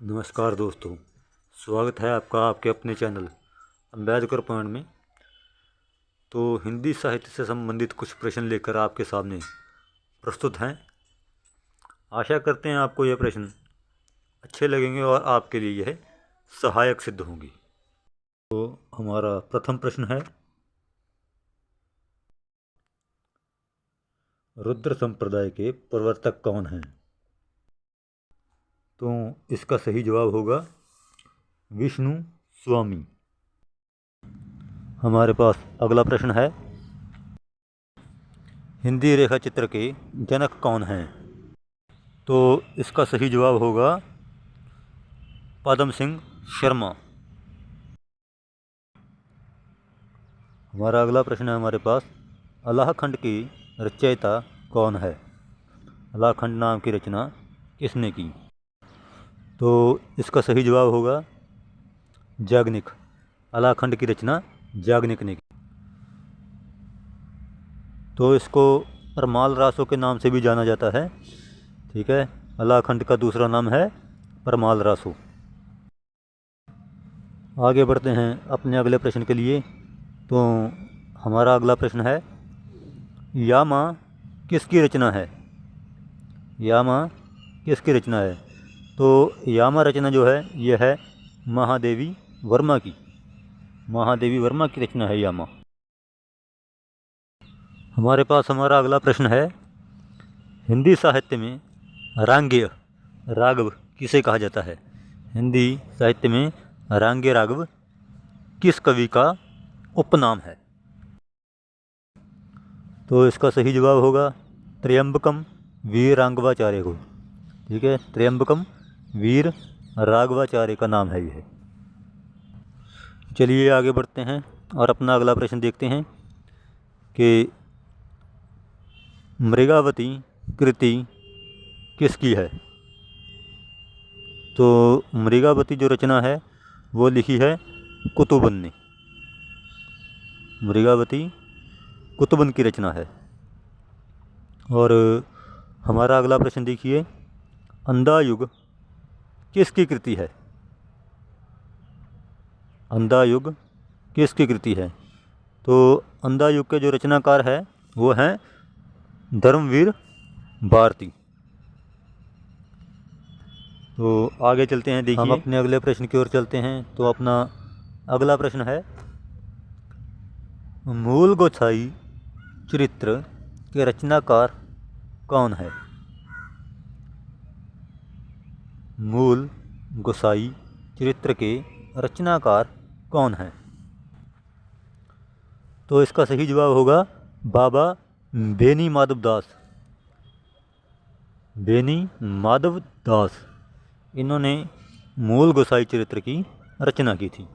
नमस्कार दोस्तों, स्वागत है आपका आपके अपने चैनल अम्बेडकर पॉइंट में। तो हिंदी साहित्य से संबंधित कुछ प्रश्न लेकर आपके सामने प्रस्तुत हैं। आशा करते हैं आपको यह प्रश्न अच्छे लगेंगे और आपके लिए यह सहायक सिद्ध होंगे। तो हमारा प्रथम प्रश्न है, रुद्र संप्रदाय के प्रवर्तक कौन हैं? तो इसका सही जवाब होगा विष्णु स्वामी। हमारे पास अगला प्रश्न है, हिंदी रेखा चित्र के जनक कौन हैं? तो इसका सही जवाब होगा पद्म सिंह शर्मा। हमारा अगला प्रश्न है हमारे पास, अलाहखंड की रचयिता कौन है? अलाहखंड नाम की रचना किसने की? तो इसका सही जवाब होगा याज्ञनिक। अलाहखंड की रचना याज्ञनिक ने की। तो इसको परमाल रासो के नाम से भी जाना जाता है। ठीक है, अलाहखंड का दूसरा नाम है परमाल रासो। आगे बढ़ते हैं अपने अगले प्रश्न के लिए। तो हमारा अगला प्रश्न है, यामा किसकी रचना है? यामा किसकी रचना है? तो यामा रचना जो है यह है महादेवी वर्मा की। महादेवी वर्मा की रचना है यामा। हमारे पास हमारा अगला प्रश्न है, हिंदी साहित्य में रांगेय राघव किसे कहा जाता है? हिंदी साहित्य में रांगेय राघव किस कवि का उपनाम है? तो इसका सही जवाब होगा त्र्यंबकम वीर राघवाचार्य को। ठीक है, त्र्यंबकम वीर राघवाचार्य का नाम है यह। चलिए आगे बढ़ते हैं और अपना अगला प्रश्न देखते हैं कि मृगावती कृति किसकी है? तो मृगावती जो रचना है वो लिखी है कुतुबन ने। मृगावती कुतुबन की रचना है। और हमारा अगला प्रश्न देखिए, अंधा युग किसकी कृति है? अंधा युग किसकी कृति है? तो अंधा युग के जो रचनाकार है वो हैं धर्मवीर भारती। तो आगे चलते हैं, देखिए हम अपने अगले प्रश्न की ओर चलते हैं। तो अपना अगला प्रश्न है, मूल गोसाई चरित्र के रचनाकार कौन है? मूल गोसाई चरित्र के रचनाकार कौन है? तो इसका सही जवाब होगा बाबा बेनी माधव दास। बेनी माधव दास, इन्होंने मूल गोसाई चरित्र की रचना की थी।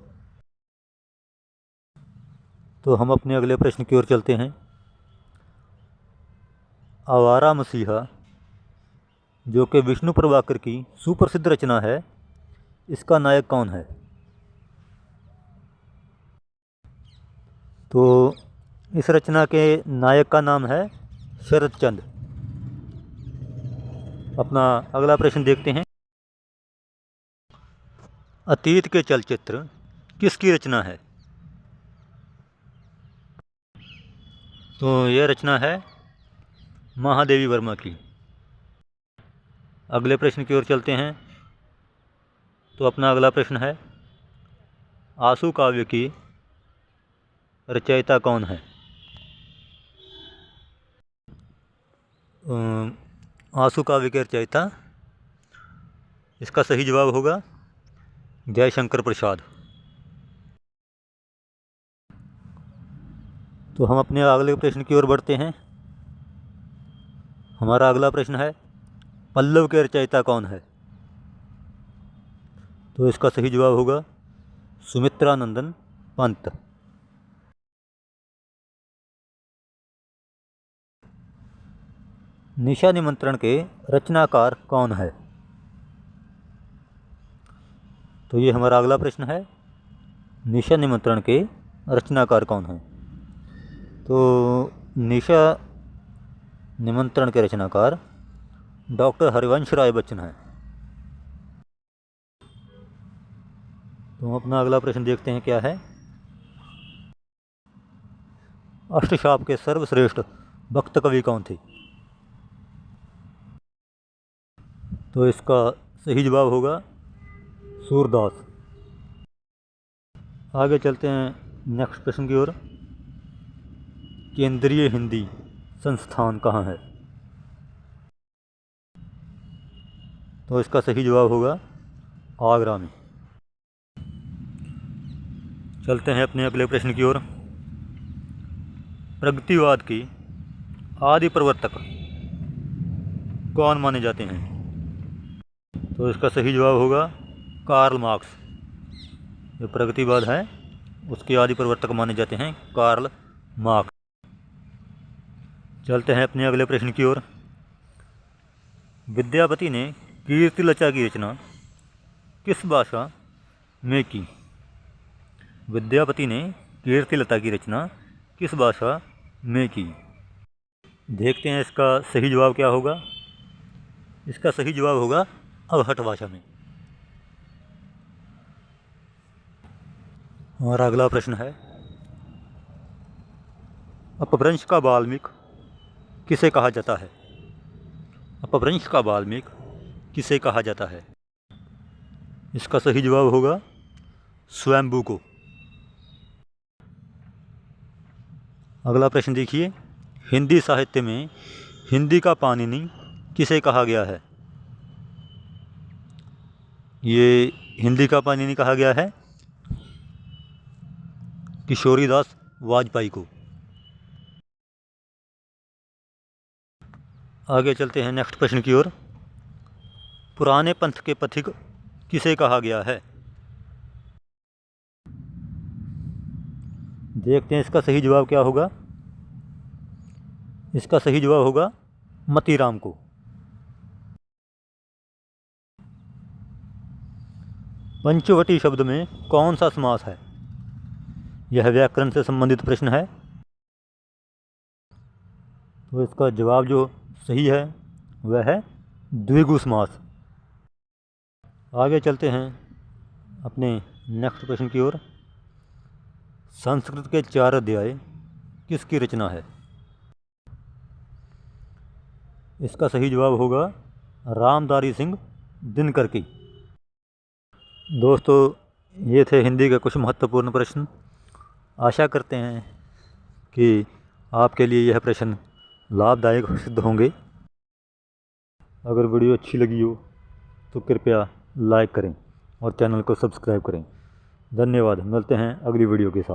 तो हम अपने अगले प्रश्न की ओर चलते हैं। आवारा मसीहा जो कि विष्णु प्रभाकर की सुप्रसिद्ध रचना है, इसका नायक कौन है? तो इस रचना के नायक का नाम है शरद चंद्र। अपना अगला प्रश्न देखते हैं, अतीत के चलचित्र किसकी रचना है? तो यह रचना है महादेवी वर्मा की। अगले प्रश्न की ओर चलते हैं। तो अपना अगला प्रश्न है, आंसू काव्य की रचयिता कौन है? आंसू काव्य के रचयिता, इसका सही जवाब होगा जयशंकर प्रसाद। तो हम अपने अगले प्रश्न की ओर बढ़ते हैं। हमारा अगला प्रश्न है, पल्लव के रचयिता कौन है? तो इसका सही जवाब होगा सुमित्रानंदन पंत। निशा निमंत्रण के रचनाकार कौन है? तो ये हमारा अगला प्रश्न है, निशा निमंत्रण के रचनाकार कौन है? तो निशा निमंत्रण के रचनाकार डॉक्टर हरिवंश राय बच्चन हैं। तो हम अपना अगला प्रश्न देखते हैं क्या है। अष्टशाप के सर्वश्रेष्ठ भक्त कवि कौन थे? तो इसका सही जवाब होगा सूरदास। आगे चलते हैं नेक्स्ट प्रश्न की ओर। केंद्रीय हिंदी संस्थान कहाँ है? तो इसका सही जवाब होगा आगरा में। चलते हैं अपने अगले प्रश्न की ओर। प्रगतिवाद की आदि प्रवर्तक कौन माने जाते हैं? तो इसका सही जवाब होगा कार्ल मार्क्स। जो प्रगतिवाद है उसके आदि प्रवर्तक माने जाते हैं कार्ल मार्क्स। चलते हैं अपने अगले प्रश्न की ओर। विद्यापति ने कीर्तिलता की रचना किस भाषा में की? विद्यापति ने कीर्तिलता की रचना किस भाषा में की? देखते हैं इसका सही जवाब क्या होगा। इसका सही जवाब होगा अवहट भाषा में। हमारा अगला प्रश्न है, अपभ्रंश का वाल्मीकि किसे कहा जाता है? अपभ्रंश का वाल्मीकि किसे कहा जाता है? इसका सही जवाब होगा स्वयंभू को। अगला प्रश्न देखिए, हिंदी साहित्य में हिंदी का पाणिनि किसे कहा गया है? ये हिंदी का पाणिनि कहा गया है किशोरीदास वाजपेयी को। आगे चलते हैं नेक्स्ट प्रश्न की ओर। पुराने पंथ के पथिक किसे कहा गया है? देखते हैं इसका सही जवाब क्या होगा। इसका सही जवाब होगा मतीराम को। पंचवटी शब्द में कौन सा समास है? यह व्याकरण से संबंधित प्रश्न है। तो इसका जवाब जो सही है वह है द्विगु समास। आगे चलते हैं अपने नेक्स्ट प्रश्न की ओर। संस्कृत के 4 अध्याय किसकी रचना है? इसका सही जवाब होगा रामधारी सिंह दिनकर की। दोस्तों, ये थे हिंदी के कुछ महत्वपूर्ण प्रश्न। आशा करते हैं कि आपके लिए यह प्रश्न लाभदायक सिद्ध होंगे। अगर वीडियो अच्छी लगी हो तो कृपया लाइक करें और चैनल को सब्सक्राइब करें। धन्यवाद। मिलते हैं अगली वीडियो के साथ।